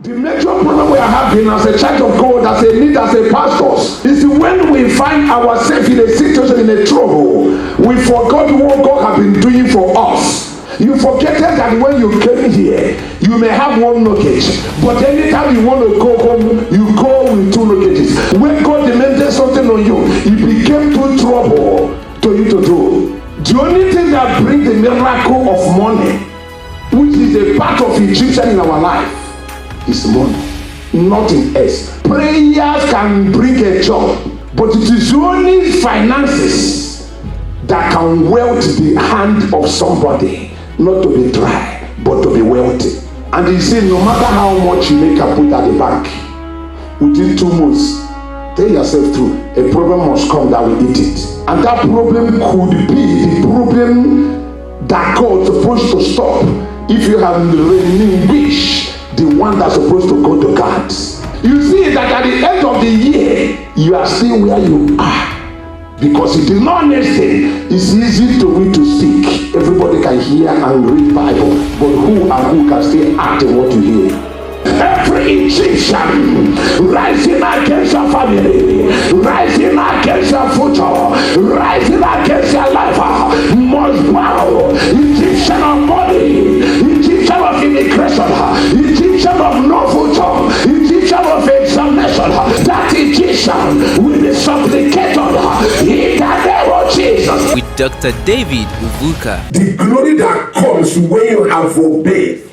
The major problem we are having as a church of God, as a leader, as a pastor, is when we find ourselves in a situation, in a trouble, we forgot what God has been doing for us. You forget that when you came here, you may have one luggage, but anytime you want to go home, you go with two luggages. When God demanded something on you, it became too trouble to you to do. The only thing that brings the miracle of money, which is a part of Egyptian in our life, is money, nothing else. Prayers can bring a job, but it is only finances that can weld the hand of somebody, not to be dry, but to be wealthy. And he said, no matter how much you make and put at the bank, within 2 months, tell yourself through, a problem must come that will eat it. And that problem could be the problem that God is supposed to stop if you have relinquished the one that's supposed to go to God. You see that at the end of the year, you are still where you are. Because it is not necessary. It's easy to read, to speak. Everybody can hear and read Bible. But who can still act in what you hear? Every Egyptian rising against your family, rising against your future, rising against your life, must bow. Egyptian of money, Egyptian of immigration, Egyptian of no future, Egyptian of examination. That Egyptian will be supplicated in the name of Jesus. With Dr. David Uvuka. The glory that comes when you have obeyed,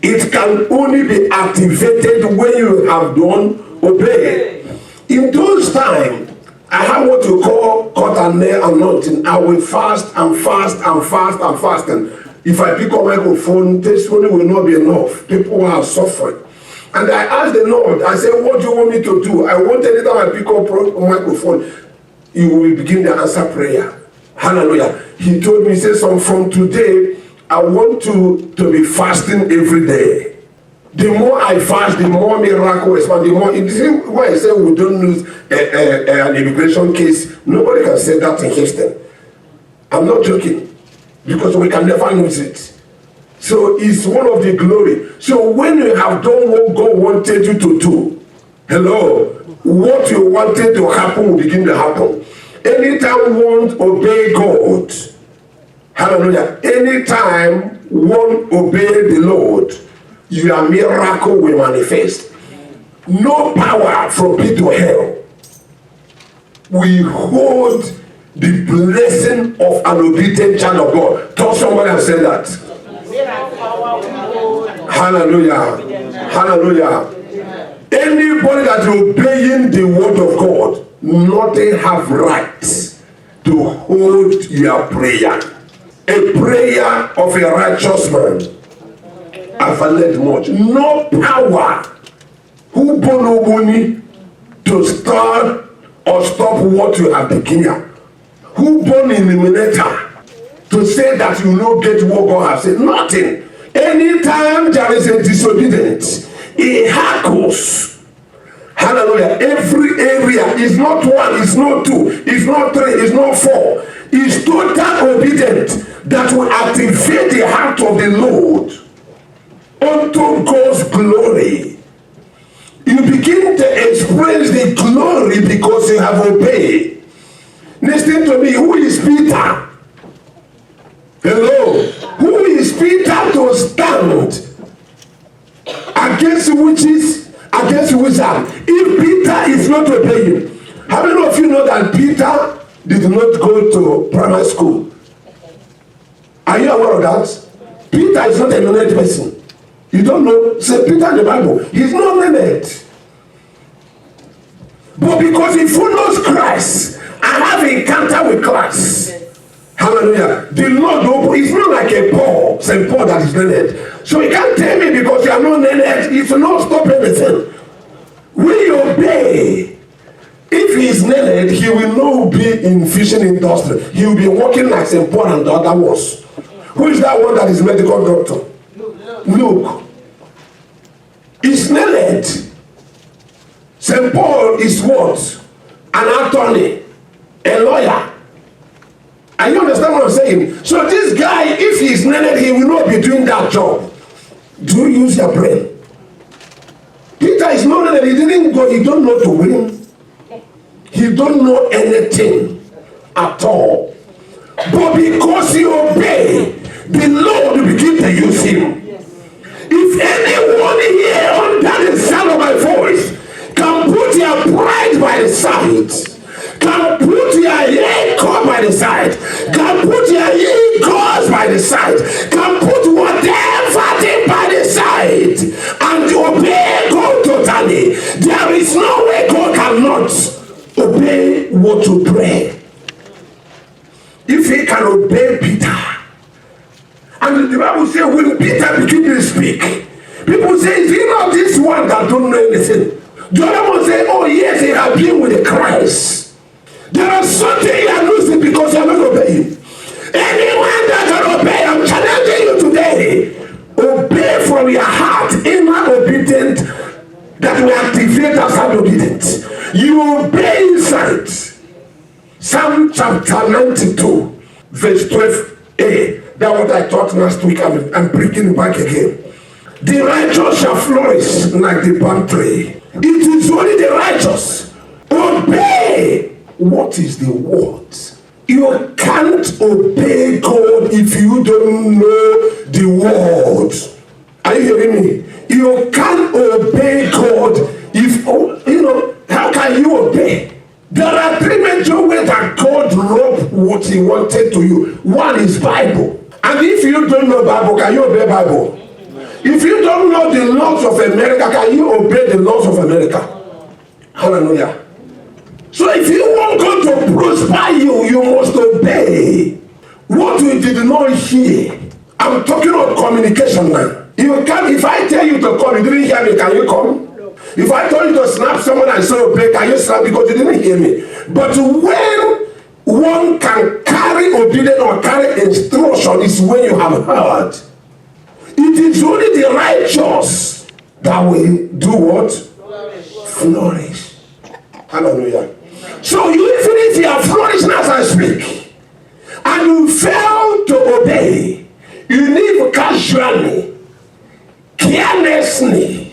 it can only be activated when you have done obey. In those times, I have what you call cut and nail anointing. I will fast and fast and fast and fast. And if I pick up microphone, testimony will not be enough. People are suffering. And I asked the Lord, I said, what do you want me to do? I want anytime I pick up microphone, you will begin to answer prayer. Hallelujah. He told me, he said, so from today, I want to be fasting every day. The more I fast, the more miracle expand. The more, you see why I say we don't lose an immigration case. Nobody can say that in Houston. I'm not joking, because we can never lose it. So it's one of the glory. So when you have done what God wanted you to do, hello, what you wanted to happen will begin to happen. Anytime one obey God, hallelujah, anytime one obey the Lord, your miracle will manifest. No power from pit to hell we hold the blessing of an obedient child of God. Tell somebody and say that. Hallelujah. Hallelujah. Anybody that is obeying the word of God, nothing have right to hold your prayer. A prayer of a righteous man availeth much. No power who bonoboni to start or stop what you have begun. Who born eliminator to say that you no get what God has said. Nothing. Anytime there is a disobedience, it hackles. Hallelujah. Every area is not one, it's not two, it's not three, it's not four. It's total obedience that will activate the heart of the Lord unto God's glory. You begin to experience the glory because you have obeyed. Listen to me. Who is Peter? Hello. Who is Peter to stand against witches, against wizards? If Peter is not obeying, how many of you know that Peter did not go to primary school? Are you aware of that? Peter is not a learned person. You don't know? Say Peter in the Bible, he's not learned. But because he follows Christ and have an encounter with Christ, hallelujah, the Lord, it's not like a Paul, St. Paul that is learned. So you can't tell me because you are not learned, it will not stop anything. We obey. If he is learned, he will not be in fishing industry. He will be working like St. Paul and the other ones. Who is that one that is medical doctor? Luke. He's learned. St. Paul is what? An attorney, a lawyer. And you understand what I'm saying? So this guy, if he's learned, he will not be doing that job. Do use your brain. not that he didn't go, he don't know to win. He don't know anything at all. But because he obeyed, the Lord will begin to use him. If anyone here under the sound of my voice can put your pride by the side, can put your ego by the side, can put your egos by the side, can put whatever thing by the side, and obey God totally, there is no way God cannot obey what to pray. If he can obey Peter, and the Bible says when Peter began to speak, people say, is he not this one that don't know anything? The other one say, oh yes, he has been with the Christ. There is something you are losing because you are not obeying. Anyone that can obey, I'm challenging you today. Obey from your heart, inner obedient, that will activate outside obedience. You obey inside. Psalm chapter 92, verse 12a. That's what I taught last week. I'm bringing it back again. The righteous shall flourish like the palm tree. It is only the righteous. Obey. What is the word? You can't obey God if you don't know the word. Are you hearing me? You can't obey God if, how can you obey? There are three major ways that God wrote what he wanted to you. One is Bible. And if you don't know Bible, can you obey Bible? If you don't know the laws of America, can you obey the laws of America? Hallelujah. So if you want God to prosper you, you must obey. What we did not hear. I'm talking about communication now. You can, if I tell you to come, you didn't hear me, can you come? If I told you to snap someone and say obey, can you snap because you didn't hear me? But when one can carry obedience or carry instruction is when you have heard. It is only the righteous that will do what? Flourish. Hallelujah. So you, even if you are flourishing as I speak, and you fail to obey, you live casually, carelessly.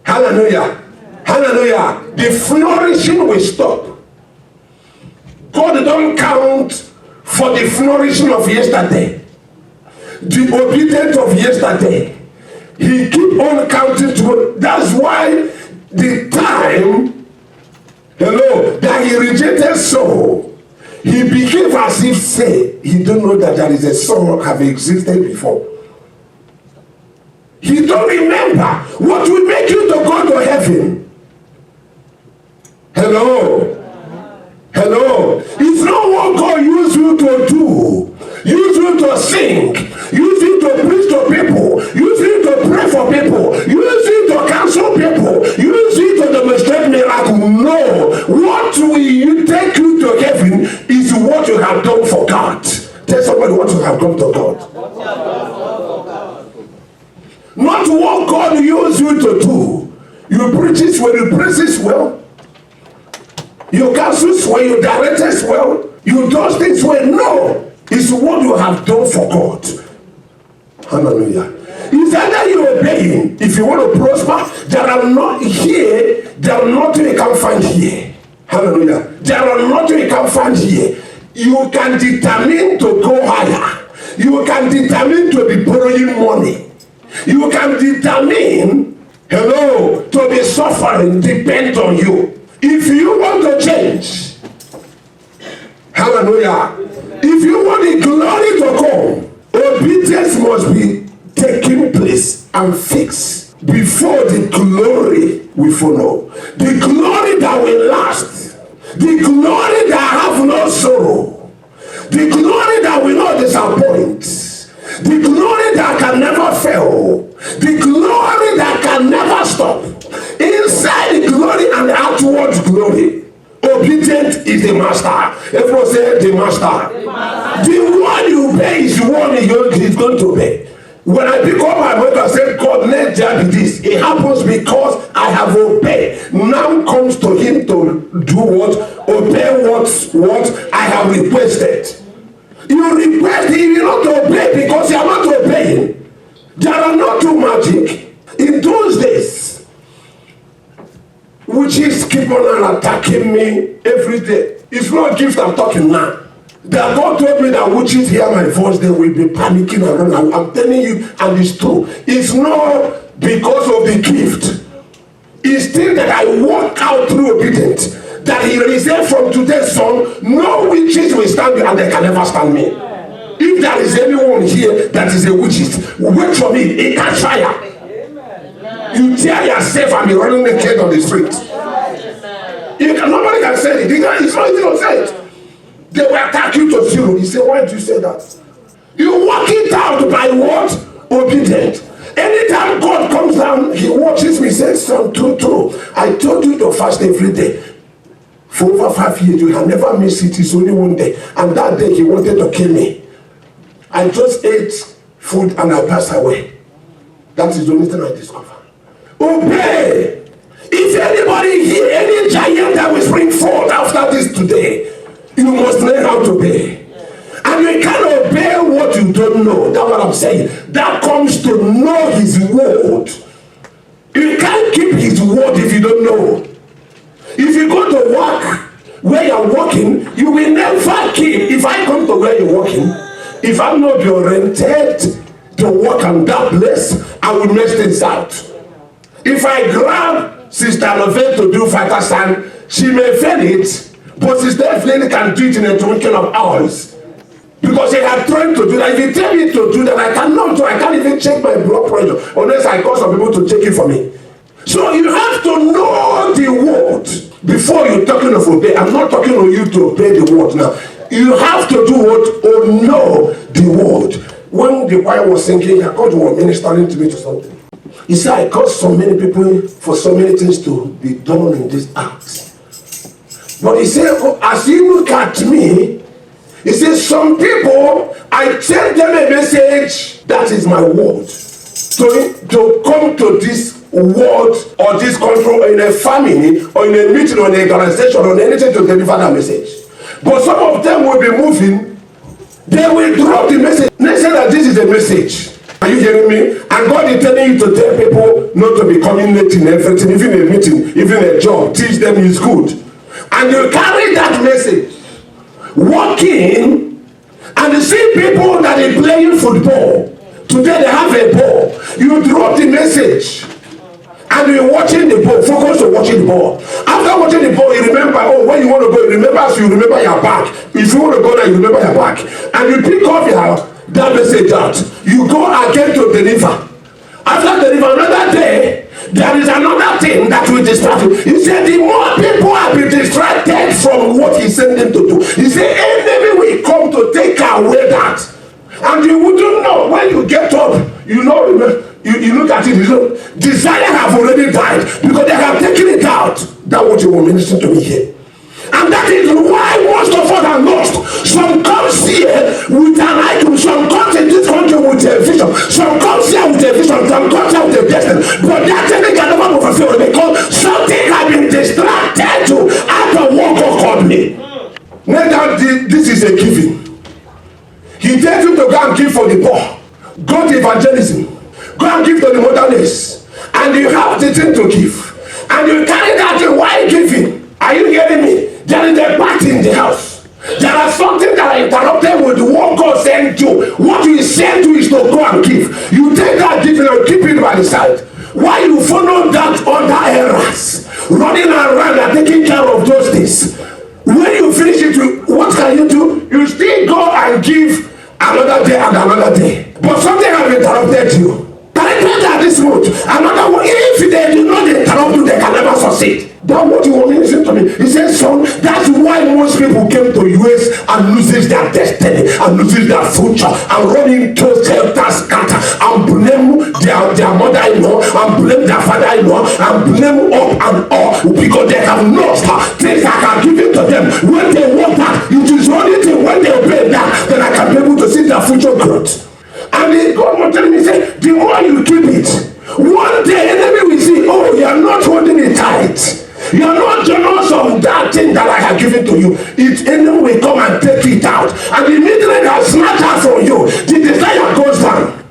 Hallelujah. Hallelujah. The flourishing will stop. God don't count for the flourishing of yesterday. The obedience of yesterday. He keep on counting to. That's why the time, that he rejected Saul, he became as if say he don't know that there is a Saul have existed before. He don't remember what will make you to go to heaven. Hello. It's not what God used you to do. Use you to sing. Use you to preach to people. Use you to pray for people. Use you to counsel people. Use you to demonstrate miracle. No. What will you take you to heaven is what you have done for God. Tell somebody what you have done to God. Not what God used you to do. You preach it well, you preach it well. You counsel well, you direct it well. You do things well. No. It's what you have done for God. Hallelujah. It's either you obey him. If you want to prosper, there are not here. There are nothing you can find here. Hallelujah. There are nothing you can find here. You can determine to go higher. You can determine to be borrowing money. You can determine, to be suffering depends on you. If you want to change, hallelujah. If you want the glory to come, obedience must be taking place and fixed before the glory will follow. The glory that will last. The glory that have no sorrow. The glory that will not disappoint. The glory that can never fail. The glory that can never stop. Inside the glory and the outward glory, obedience is the master. Everyone say the master. The one you obey is the one he's going to obey. When I pick up my mother, I say, God, let there be this. It happens because I have obeyed. Now comes to him to do what? Obey what I have requested. You request him not to obey because you are not obeying. There are not too magic. In those days, witches keep on attacking me every day. It's not gift I'm talking now. That God told me that witches hear my voice, they will be panicking around. I'm telling you, and it's true. It's not because of the gift. It's still that I walk out through obedience. That he reserved from today's song, no witches will stand me, and they can never stand me. If there is anyone here that is a witch, wait for me. It can fire. You tear yourself and be running naked on the street. Nobody can say it. It's not easy to say it. They will attack you to zero. He said, why do you say that? You work it out by what? Obedience. Anytime God comes down, he watches me, says, son, true. I told you to fast every day. For over 5 years, you have never missed it. It's only one day. And that day, he wanted to kill me. I just ate food and I passed away. That is the only thing I discovered. Obey. If anybody here, any giant that will spring forth after this today, you must learn how to obey. And you can't obey what you don't know. That's what I'm saying. That comes to know his word. You can't keep his word if you don't know. If you go to work where you're working, you will never keep. If I come to where you're working, if I'm not oriented to work on that place, I will mess things out. If I grab Sister Lovett to do fighter stand, she may fail it, but Sister Evelyn can do it in a twinkling of hours. Because they have tried to do that. If you tell me to do that, I cannot do. I can't even check my blood pressure unless I call some people to check it for me. So you have to know the word before you're talking of obey. I'm not talking to you to obey the word now. You have to do what? Or know the word. When the choir was singing, God was ministering to me to something. He said, I caused so many people for so many things to be done in this act. But he said, as you look at me, he says, some people, I send them a message, that is my word, to come to this word or this control in a family or in a meeting or in an organization or anything to deliver that message. But some of them will be moving, they will drop the message. They say that this is a message. Are you hearing me? And God is telling you to tell people not to be coming late in everything, even a meeting, even a job. Teach them is good. And you carry that message, walking, and you see people that are playing football. Today they have a ball. You drop the message, and you're watching the ball. Focus on watching the ball. After watching the ball, you remember, when you want to go, you remember your back. If you want to go there, you remember your back. And you pick up that message out. You go again to deliver. After deliver another day, there is another thing that will distract you. He said, the more people have been distracted from what he sent them to do, he said, enemy will come to take away that. And you wouldn't know when you get up, you know, you look at it, you know, desire have already died because they have taken it out. That's what you will minister to me here. And that is why most of us are lost. Some comes here with an item, some comes in this country with a vision, some comes here with a vision, some comes here with a destiny. But that thing can never be fulfilled because something has been distracted to after what God called me. Now this is a giving. He tells you to go and give for the poor. Go to evangelism. Go and give to the motherless. And you have the thing to give. And you carry that thing while giving. Are you getting me? There is a party in the house. There are something that are interrupted with what God sent you. What you sent you is to go and give. You take that giving and keep it by the side. Why you follow that other errors? Running around and taking care of those things. When you finish it, what can you do? You still go and give another day and another day. But something has interrupted you. Can I tell that this month? Another one, if they do not interrupt you, they can never succeed. That's what you want to listen to me. He says, son, that's why most people came to US and loses their destiny and loses their future and run into scatter and blame their mother-in-law and blame their father-in-law and blame up and up because they have lost things that are given to them. When they want that, it is only thing when they obey that, then I can be able to see their future growth. And God was telling me, say, the more you keep it, one day enemy will see, oh, you are not holding it tight. You are not generous of that thing that I have given to you. Its enemy will come and take it out. And immediately they snatch out from you. The desire goes down.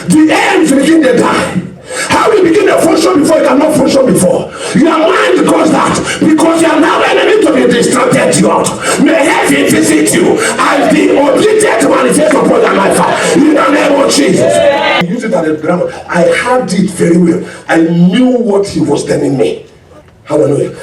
The aims begin to die. How you begin to function before you cannot function before. Your mind you out. May heaven visit you as the obedient manifest upon your life. In the name of Jesus. I used it as a drama. I heard it very well. I knew what he was telling me. Hallelujah.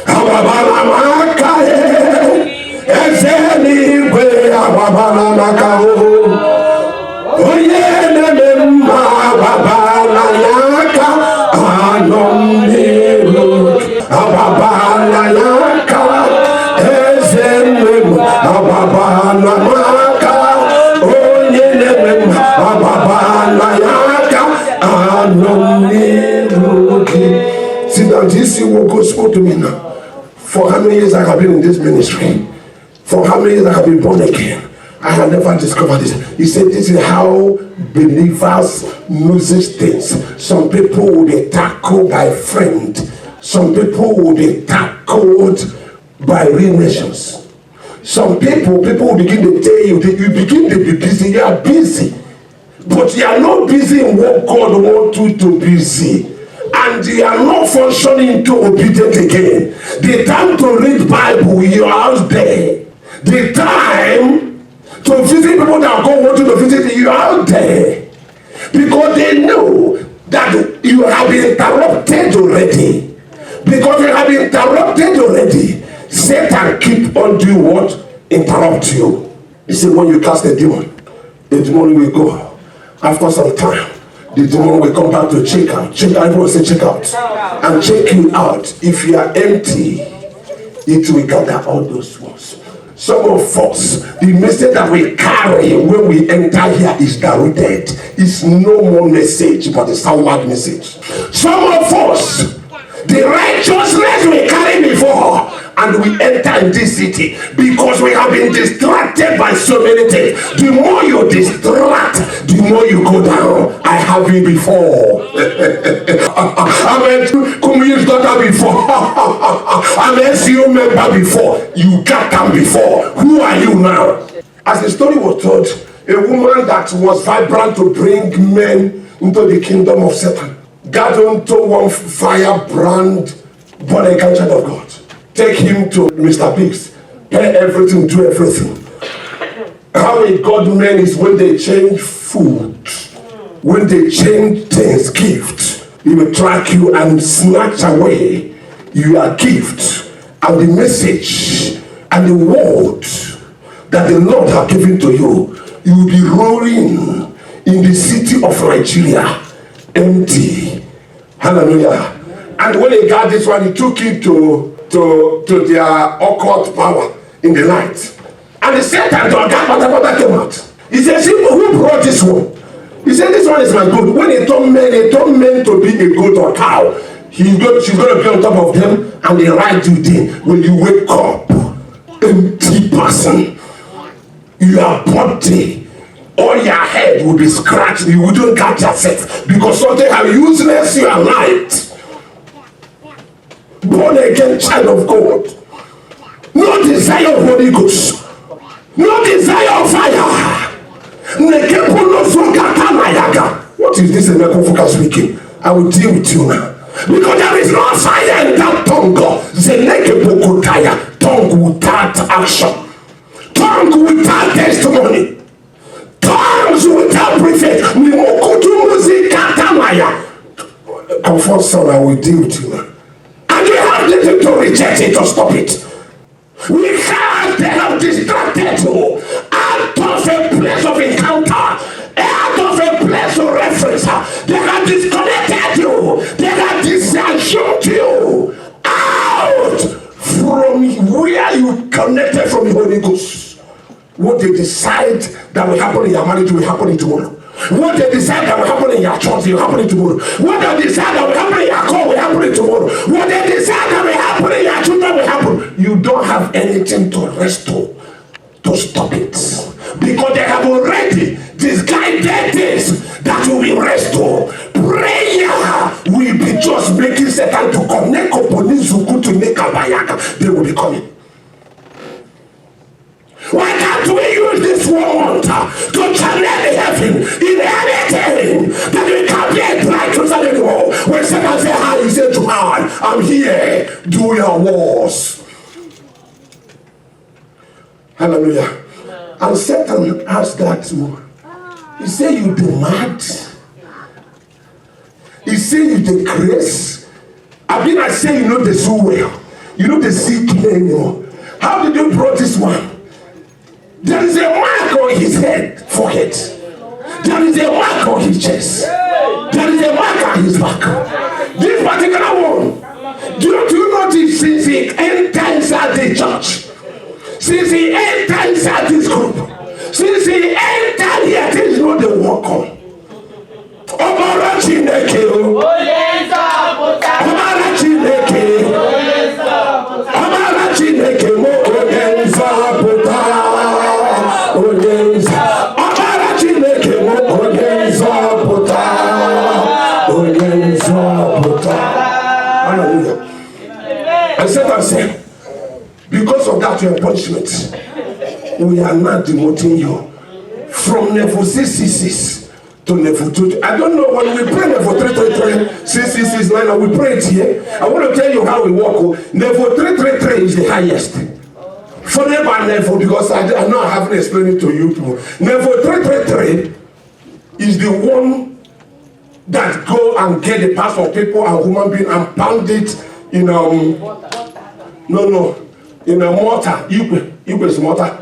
See now, this is what God spoke to me now. For how many years I have been in this ministry? For how many years I have been born again? I have never discovered this. He said this is how believers lose things. Some people will be tackled by friend. Some people will be tackled by relations. Some people will begin to tell you that you begin to be busy. You are busy. But you are not busy in what God wants you to be busy. And you are not functioning to obedient again. The time to read Bible, you are out there. The time to visit people that God wants you to visit, you are out there. Because they know that you have been interrupted already. Because you have been interrupted already. Satan keep on doing what? Interrupt you. You see, when you cast a demon will go. After some time, the demon will come back to check out. Check out, everyone say check out. And check you out. If you are empty, it will gather all those ones. Some of us, the message that we carry when we enter here is diluted. It's no more message, but it's outward message. Some of us, the righteousness we carry before, and we enter in this city because we have been distracted by so many things. The more you distract, the more you go down. I have been before. I'm a community daughter before. I'm an SEO member before. You got them before. Who are you now? As the story was told, a woman that was vibrant to bring men into the kingdom of Satan got into one firebrand born again child of God. Take him to Mr. Biggs, pay everything, do everything. How a God man is when they change food, when they change things, gift, he will track you and snatch away your gift and the message and the word that the Lord has given to you. You will be rolling in the city of Nigeria, empty. Hallelujah. And when he got this one, he took it to their occult power in the night. And the Satan came out. He said, see, who brought this one? He said, this one is my goat. When he told men to be a goat or cow, she's going to be on top of them and they ride you there. When you wake up, empty person, your body or your head will be scratched. You wouldn't catch yourself because something have useless you are light. Born again child of God. No desire of Holy Ghost. No desire of fire. What is this Emeko speaking? I will deal with you now. Because there is no fire in that tongue. Tongue without action. Tongue without testimony. Tongues without prefect. Comfort son, I will deal with you now. And we have nothing to reject it or stop it. We have distracted you out of a place of encounter, out of a place of reference. They have disconnected you. They have disassociated you out from where you connected from the Holy Ghost. What they decide that will happen in your marriage will happen in tomorrow. What they decide that will happen in your church will happen tomorrow. What they decide that will happen in your call will happen tomorrow. What they decide that will happen in your children will happen. You don't have anything to restore to stop it. Because they have already disguided this that will be restored. Prayer will be just making Satan to connect Oponizuku to make a bayaka. They will be coming. Why can't we use this word to channel the heaven in anything that we can't be a dry closer anymore? When Satan say hi, you say to man, I'm here, do your wars. Hallelujah. And Satan asked that too. He said, you the mad? He said, you the grace? I say, you know the so well. You know the see anymore. How did you brought this one? There is a mark on his head, forehead. There is a mark on his chest. There is a mark on his back. This particular one, don't you notice since he enters at the church, since he enters at this group, since he entered here, things know the walk on. Obara Chineke, Obara Chineke, Obara Chineke, mo ogenza puta, ogenza. Obara Chineke, mo ogenza puta, ogenza puta. Hallelujah. And Satan said, because of that your punishment, we are not demoting you from level 666 to level 2. I don't know when we pray level 333, 666, 9, we pray it here. I want to tell you how we walk. Level 333 is the highest. Forever level, because I know I haven't explained it to you. Level 333 is the one that go and get the parts of people and human being and pound it in in a mortar. Igwe is mortar.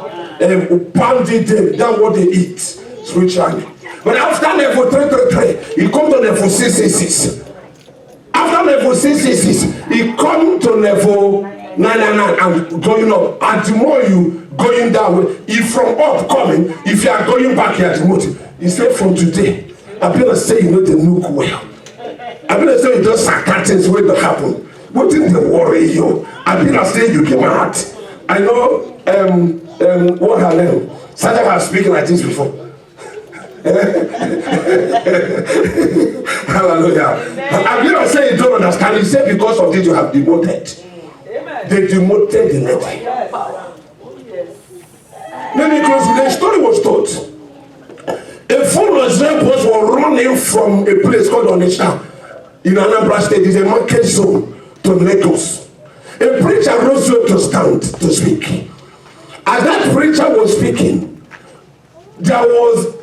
Pound it down what they eat spiritually. But after level 333, he come to level 666. After level 666, he come to level 999 and going up. And the more you going down, if from up coming, if you are going back here, he said from today, I'm gonna say you know the nuke well. I'm gonna say you don't start things waiting to happen. What is the worry you? I'm gonna say you get mad. I know what her name. Satan has spoken like this before. Hallelujah. I'm gonna say you don't understand. He said because of this you have demoted. They demoted the level. Let me close with the story was told. A full examples were running from a place called Onitsha in Anambra State. It's a market zone to Lagos. A preacher rose up to stand to speak. As that preacher was speaking, there was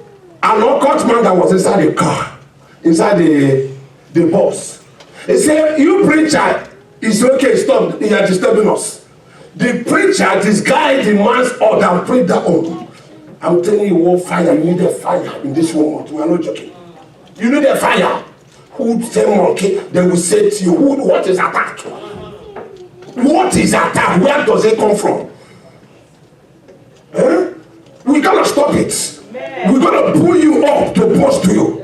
an occult man that was inside the car, inside the bus. He said, you preacher, it's okay, stop, you are disturbing us. The preacher, this guy demands order and pray that on. I'm telling you what fire, you need a fire in this moment. We are not joking. You need a fire. Who say monkey? They will say to you, what is attack? What is attack? Where does it come from? We gotta stop it. We're gonna pull you up to post to you.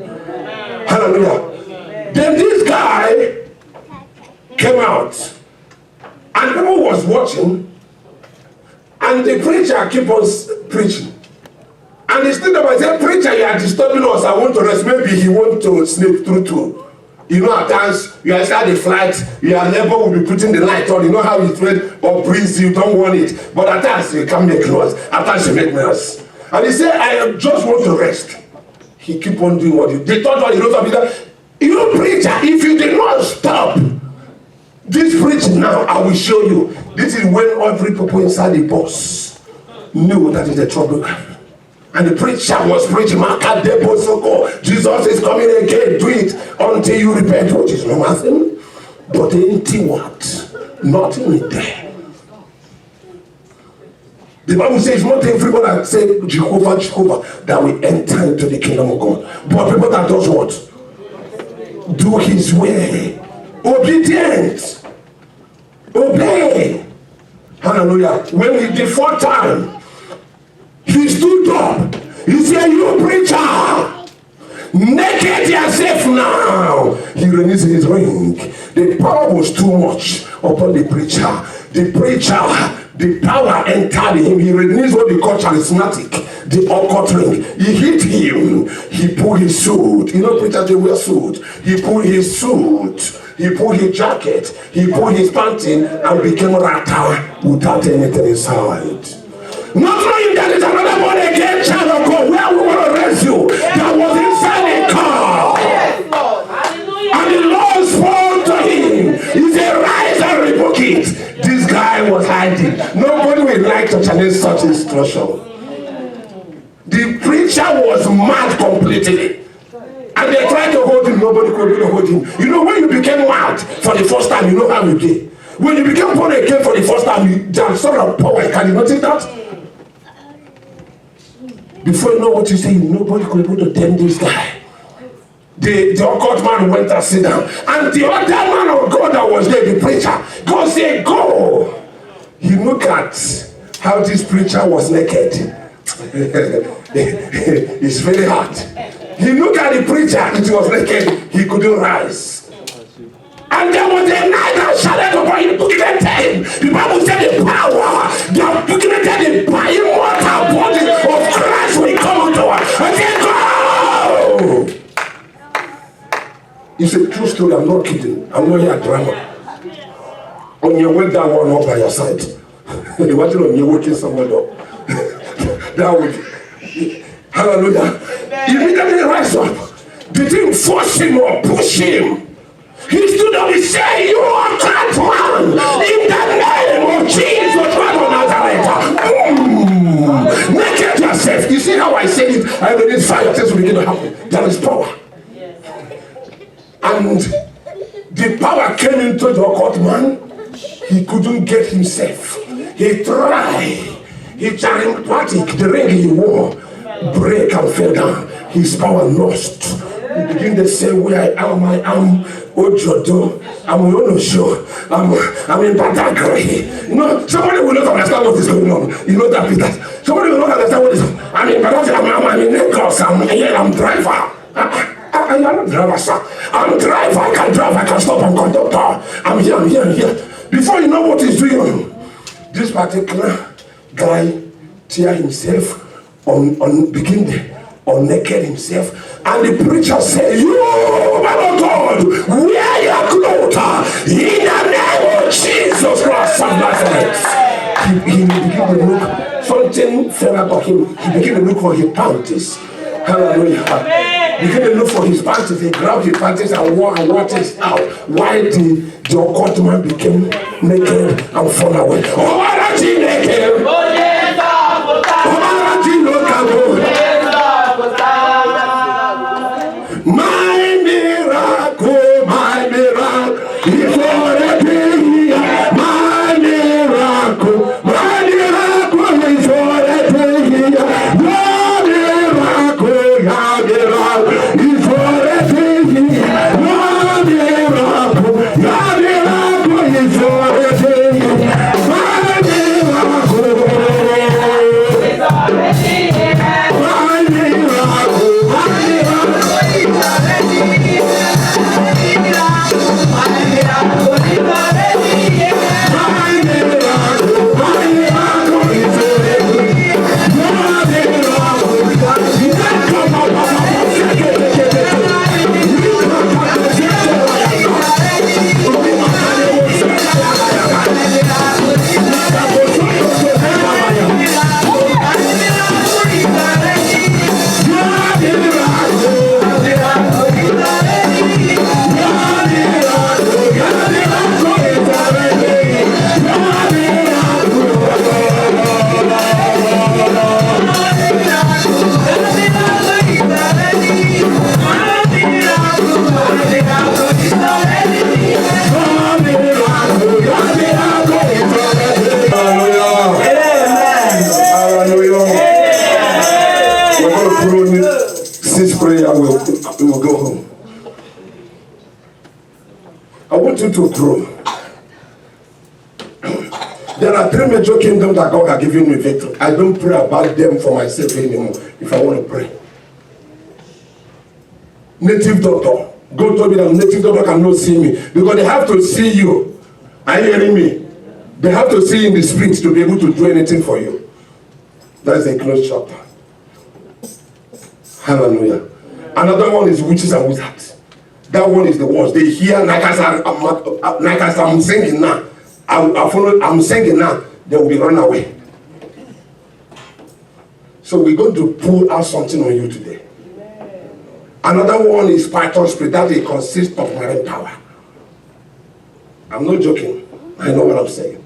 Hallelujah. Then this guy came out and people was watching and the preacher keep on preaching. And he stood up and said, preacher, you are disturbing us. I want to rest. Maybe he want to sneak through too. You know, at times, you are inside the flight, your neighbor will be putting the light on. You know how it read or breeze, you don't want it. But at times, you come make noise. At times, you make noise. And he said, I just want to rest. He keep on doing what they thought what he wrote up that. You preacher, if you did not stop this preaching now, I will show you. This is when every people inside the bus knew that is the trouble. And the preacher was preaching, Jesus is coming again, do it until you repent, which is no nothing. But anything what? Nothing in there. The Bible says not everyone that say Jehovah, Jehovah, that will enter into the kingdom of God. But people that does what? Do his way. Obedient. Obey. Hallelujah. When the fourth time, he stood up. He said, you preacher, naked yourself now. He released his ring. The power was too much upon the preacher. The power entered him. He released what they call charismatic, the occult ring. He hit him. He pulled his suit. You know, preachers, they wear suit. He pulled his suit. He pulled his jacket. He pulled his panting and became a rata without anything inside. Not knowing that it's another born again child of God where we want to rescue that was inside the car. Yes, Lord. Hallelujah. And the Lord spoke to him. He said, rise and rebuke it. This guy was hiding. Nobody will like to challenge such instruction. The preacher was mad completely. And they tried to hold him, nobody could really hold him. You know, when you became mad for the first time, you know how you get. When you became born again for the first time, there's sort of power. Can you notice that? Before you know what you say, nobody could be able to tame this guy. The occult man went and sit down. And the other man of God that was there, the preacher, God said, go. He looked at how this preacher was naked. It's very hard. He looked at the preacher, it was naked, he couldn't rise. And there was a night that shouted upon him, him. The Bible said the power that created the immortal body of Christ will come unto us. And say, go! It's a true story, I'm not kidding. I'm not here drama. On your way down one up by your side. Imagine on you waking someone up. That would, hallelujah. Immediately rise up. They didn't force him or push him. He stood up and said, you are that man. In the name of Jesus Christ of Nazareth. Naked yourself. You see how I said it? I release fire. Things will begin to happen. There is power. And the power came into the occult man. He couldn't get himself. He tried. He charismatic, the ring he wore, break and fell down. His power lost. He began to say, where I am Ojodo, I'm Onosho, I'm in Badagry. You know, somebody will not understand what is going on. You know that, Peter. Somebody will not understand what is going on. I'm in Badagry, I'm in Lagos, I'm driver. I'm not driver, sir. I'm driver, I can drive, I can stop, I'm conductor. I'm here. Before you know what he's doing, this particular guy tear himself naked himself, and the preacher said, you man of God, wear your clothes in the name of Jesus Christ of Nazareth. He began to look, something fell out of him. He began to look for his panties. Hallelujah. He began to look for his panties. He grabbed his panties and wore it out. While the occult man became naked and fall away. Oh, aren't you naked? My miracle, is already here. My miracle is already here. Your miracle is already here. Your miracle is already here. My miracle is already here. We'll go home. I want you to pray. There are three major kingdoms that God has given me victory. I don't pray about them for myself anymore if I want to pray. Native doctor. God told me that native doctor cannot see me because they have to see you. Are you hearing me? They have to see in the spirit to be able to do anything for you. That is a closed chapter. Hallelujah. Another one is witches and wizards. That one is the worst. They hear like as I'm singing now. I'm singing now. They will be run away. So we're going to pull out something on you today. Another one is python spirit. That it consists of marine power. I'm not joking. I know what I'm saying.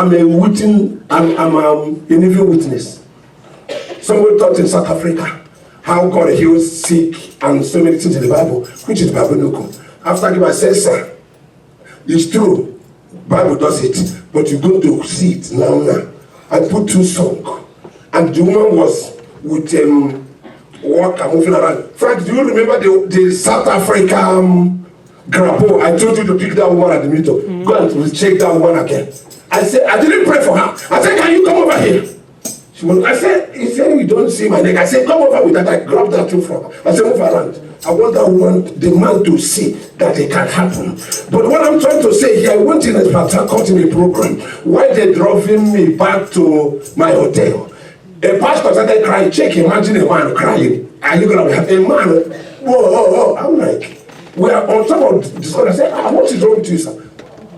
I'm a living witness. Somebody taught in South Africa how God heals sick and so many things in the Bible, which is Bible. After the said, sir, it's true, Bible does it, but you're going to see it now. I put 2 songs, and the woman was with walk and moving around. Frank, do you remember the South Africa grapple? I told you to pick that woman at the meeting. Go and check that woman again. I said, I didn't pray for her. I said, can you come over here? I said, he said, you don't see my neck. I said, come over with that. I grabbed that thing from her. I said, move around. I want that woman, the man, to see that it can happen. But what I'm trying to say here, I went in a particular program. While they driving me back to my hotel, a pastor started crying. Check, imagine a man crying. Are you going to have a man? Whoa. I'm like, we are on top of this. I said, what is wrong with you, sir?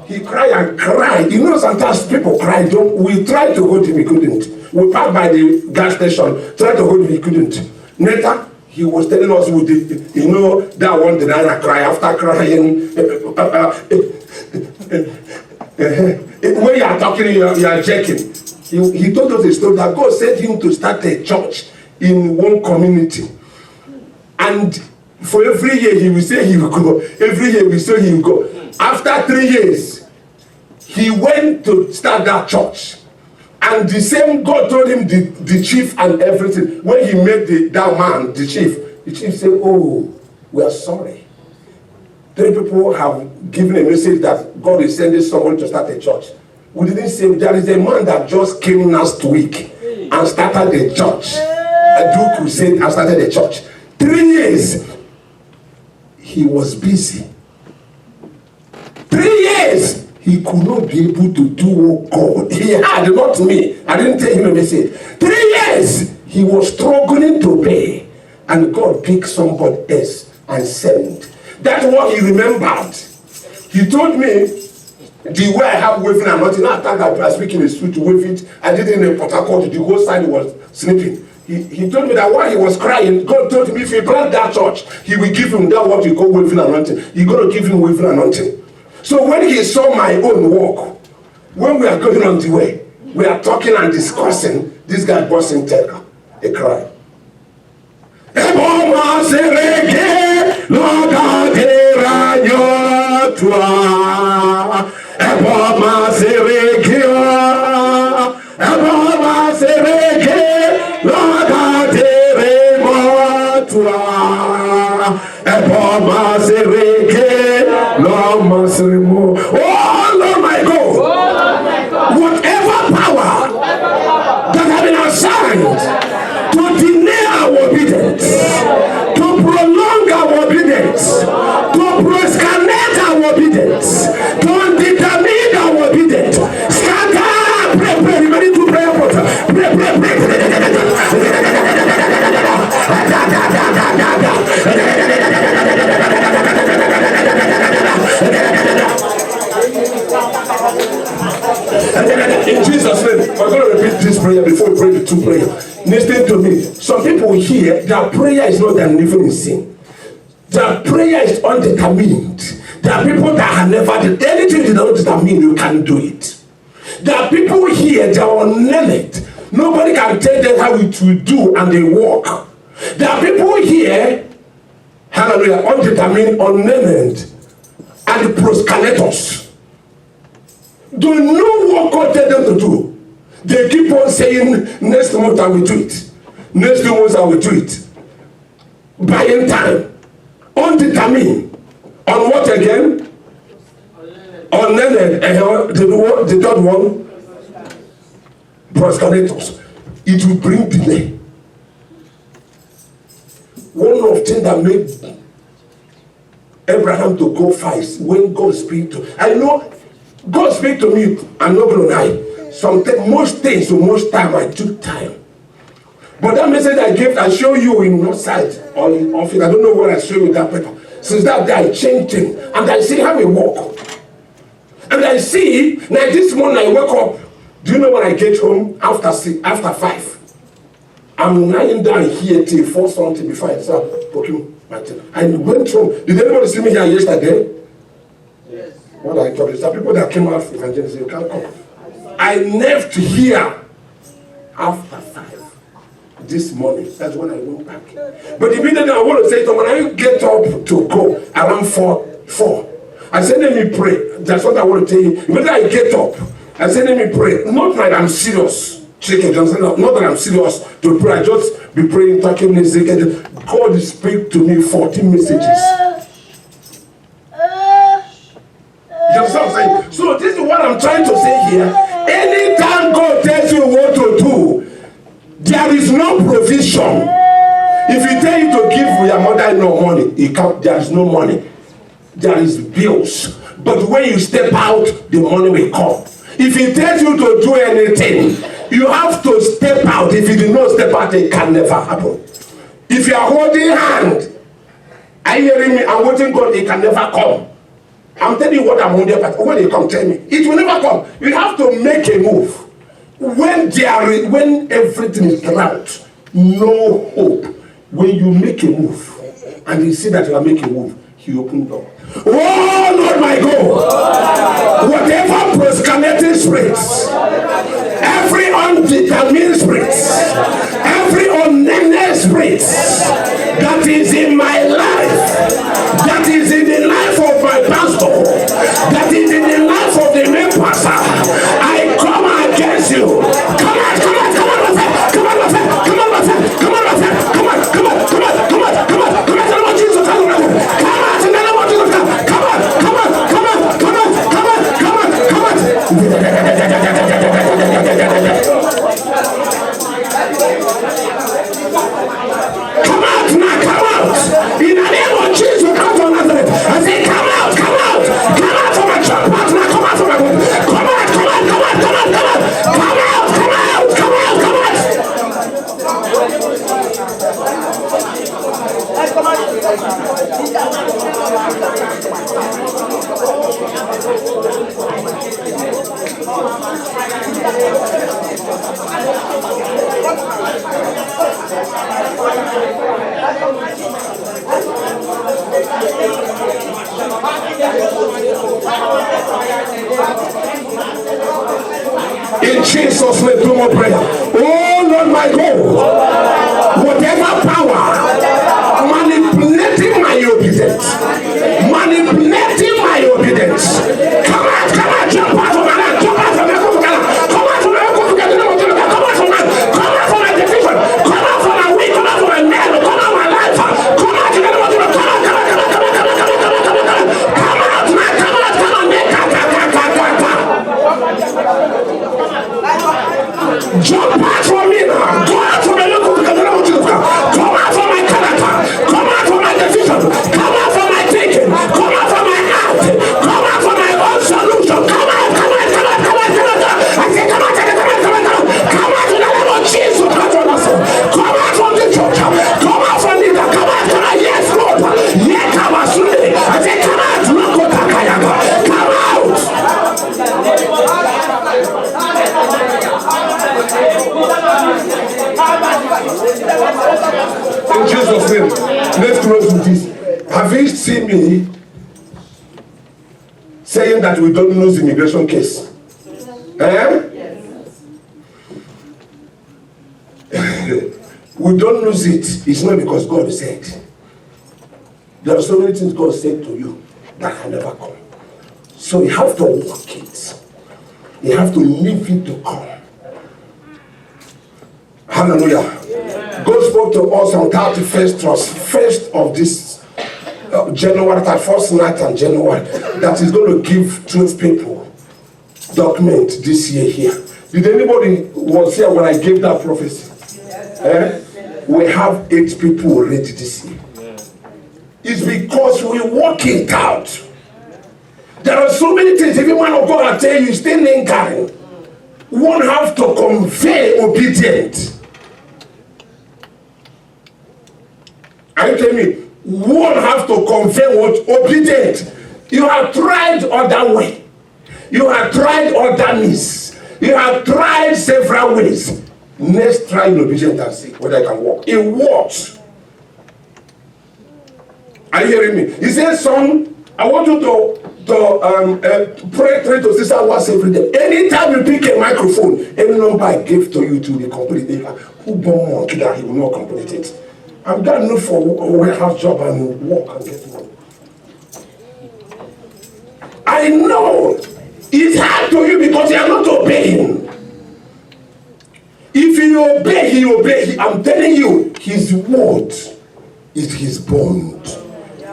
He cried and cried. You know, sometimes people cry. We tried to hold him, we couldn't. We parked by the gas station, tried to hold him, we couldn't. Later, he was telling us, that one denier cry after crying. When you are talking, you are checking. He told us a story that God sent him to start a church in one community. And for every year, he will say he will go. Every year, we say he will go. After 3 years, he went to start that church. And the same God told him the chief and everything. When he met that man, the chief said, oh, we are sorry. 3 people have given a message that God is sending someone to start a church. We didn't say, there is a man that just came last week and started a church. A Duke crusade and started a church. 3 years, he was busy. 3 years, he could not be able to do what God. He had, not me. I didn't tell him a message. 3 years, he was struggling to pay. And God picked somebody else and sent. That's what he remembered. He told me, the way I have waving and nothing, I thought I was speaking in the street to wave it. I did it in Port Harcourt, the whole side was sleeping. He told me that while he was crying, God told him if he plant that church, he will give him that what you call waving anointing. He's going to give him waving anointing. So when he saw my own work, when we are going on the way, we are talking and discussing, this guy burst in terror, a cry. Oh Lord my God, whatever power that has been assigned to deny our obedience, to prolong our obedience, to proscribe our obedience, to undetermine our obedience, scatter, pray, ready to pray, in Jesus' name, we're going to repeat this prayer before we pray the 2 prayers. Listen to me. Some people here, their prayer is not an living in sin. Their prayer is undetermined. There are people that have never did anything that don't determine you can do it. There are people here, they are unlearned. Nobody can tell them how it will do and they walk. There are people here, hallelujah, undetermined, unlearned, and the proscalators. Don't know what God tell them to do. They keep on saying, next month I will do it. Next 2 months I will do it. Buying time. Undetermined. On what again? Unlearned. The third one? Proscalators. It will bring delay. One of the things that made Abraham to go fast when God speak to. I know God speak to me, I'm not going to lie. Sometimes, most things, so most time, I took time. But that message I gave, I show you in north side or in office. I don't know what I show you that paper. Since that day, I changed him. And I see how he walk. And I see, like this morning I wake up. Do you know when I get home after 5? I'm lying down here till 4 something before I start poking my tail. I went home. Did anybody see me here yesterday? Yes. What I told you, some people that came out evangelism, you can't come. I left here after 5 this morning. That's when I went back. But immediately I want to say to when I get up to go around 4, I said, let me pray. That's what I want to tell you. Immediately I get up, I said, let me pray. Not like I'm serious. Not that I'm serious to pray. I just be praying, talking music, and God speak to me 14 messages. You understand what I'm saying? So this is what I'm trying to say here. Anytime God tells you what to do, there is no provision. If He tell you to give your mother no money, there is no money. There is bills. But when you step out, the money will come. If He tells you to do anything, you have to step out. If you do not step out, it can never happen. If you are holding hand, are you hearing me? I'm waiting God, it can never come. I'm telling you what I'm holding, but when it come, tell me. It will never come. You have to make a move. When everything is drought, no hope. When you make a move, and you see that you are making a move, He opened door. Oh Lord my God, whatever proselyting spirits, every undetermined spirits, every unnamed spirits that is in my life, that is in the life of my pastor, that is in the life of the main pastor, I come against you. Come on, come on, come on, come on, come on, come on, come on, come on, come on, come on, come on, come on, come on, come on, come on, Jesus, come on, come on, in the name of Jesus, come on, come on, come on, come on, come on, come on, come on, come on. Come out now, come out. In the name of Jesus, come from Nazareth. I say, come out, come out, come out from my church partner, come out from my home. Come out, come out, come out, come out, come out, come out, come out, come out, come out. In Jesus' name, do more prayer. Oh Lord my God, whatever power manipulating my obedience, come out, jump out of my life, jump out from my life, come out from my life, come out from my decision, come out from my way, come out from my name, come out of my life, come out, come out, jump out from me now. Go out from my local. Come out from my character. Come out from my decision. Come out from my thinking. Come out from my act. Come out from my own solution. Come out. I say come out. Come out in the name of Jesus. Come out from the church. Come out from leader. Come out. Yes, Lord. Yes, come out. I say come out. Come out. In Jesus' name, let's close with this. Have you seen me saying that we don't lose immigration case? We don't lose it. It's not because God said. There are so many things God said to you that can never come. So you have to walk it. You have to leave it to come. Hallelujah. Yeah. God spoke to us on 31st, first of this January, 31st night in January, that He's going to give 12 people document this year here. Did anybody was here when I gave that prophecy? Yes. We have 8 people already this year. Yes. It's because we work it out. There are so many things. Every man of God I tell you, stay lingering. One have to convey obedient. Are you telling me? One have to convey what? Obedient. You have tried other way. You have tried other means. You have tried several ways. Next try in obedient and see whether I can walk. It works. Are you hearing me? He says, son, I want you to pray 3 to 6 hours every day. Anytime you pick a microphone, any number I give to you to be complete, who born monkey that he will not complete it. I'm gonna look for a warehouse job and work and get money. I know it's hard to you because you are not obeying. If you obey, he obey. I'm telling you, his word is his bond.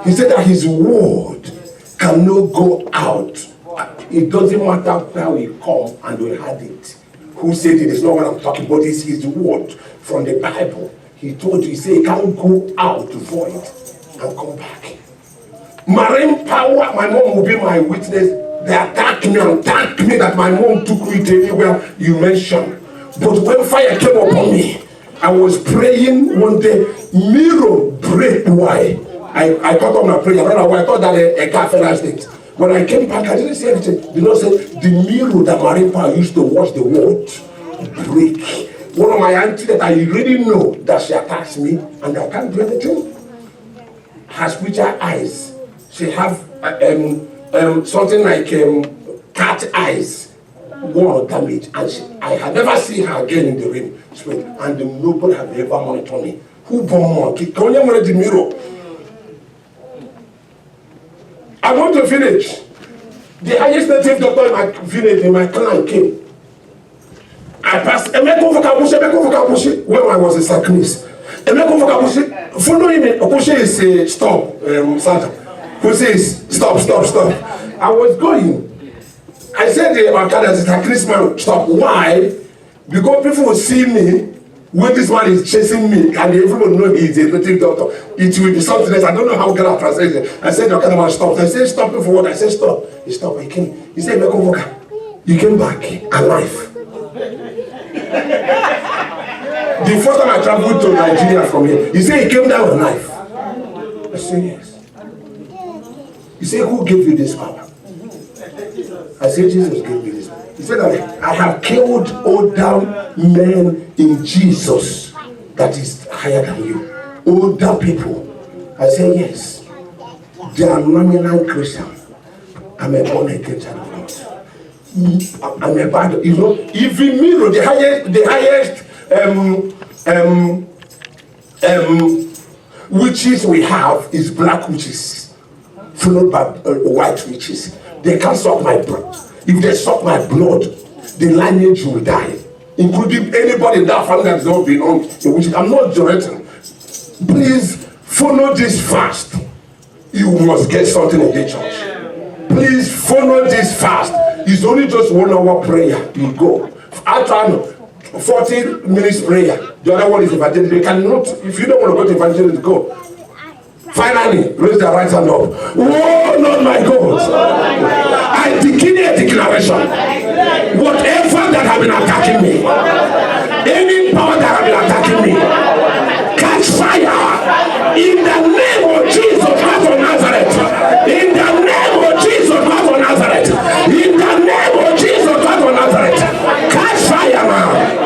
He said that his word cannot go out. It doesn't matter where we come and we had it. Who said it? It's not what I'm talking about. It's his word from the Bible. He told you, he said, it can't go out void and come back. Marine power, my mom will be my witness. They attacked me and thanked me that my mom took it anywhere you mentioned. But when fire came upon me, I was praying one day, mirror break. Why? I cut on my prayer. I thought that a car fell asleep. When I came back, I didn't see anything. The Lord said, the mirror that Marine Power used to watch the world break. One of my aunties that I really know that she attacks me and I can't do anything. Her spiritual eyes. She have something like cat eyes, wall damage, and I have never seen her again in the rain. And nobody have ever monitored me. Who born monkey? Can you monitor the mirror? I want to finish. The highest native doctor in my village, in my clan, came. I passed when I was a Sacrist. Follow him. Okushe is stop, Sergeant. Who says stop. I was going. I said the Akada is a Sacrist man. Stop. Why? Because people will see me when this man is chasing me, and everyone know he is a native doctor. It will be something else. I don't know how God translates it. I said the Akada man stopped. I said stop for what? I said stop. He stopped. He came. He said you came back alive. The first time I traveled to Nigeria from here, he said he came down with a knife. I said yes. He said, who gave you this power? I said, Jesus gave me this power. He said, I have killed older men in Jesus that is higher than you. Older people. I said, yes. They are nominal Christian. I'm a born again child of God. I'm a bad, if you mirror the highest witches we have is black witches, followed by white witches. They can't suck my blood. If they suck my blood, the lineage will die, including anybody in that family that has not been on the witches. I'm not joking. Please follow this fast. You must get something in the church. Please follow this fast. It's only just 1 hour prayer. You go. After 40 minutes prayer. The other one is evangelism. You cannot, if you don't want to go to evangelism, go. Finally, raise the right hand up. Oh, Lord my God. I declare a declaration. Whatever that have been attacking me, any power that have been attacking me, catch fire in the name of Jesus Christ of Nazareth. In the name of Jesus Christ of Nazareth. In the name of Jesus Christ of Nazareth. Catch fire now.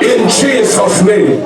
In Jesus' name.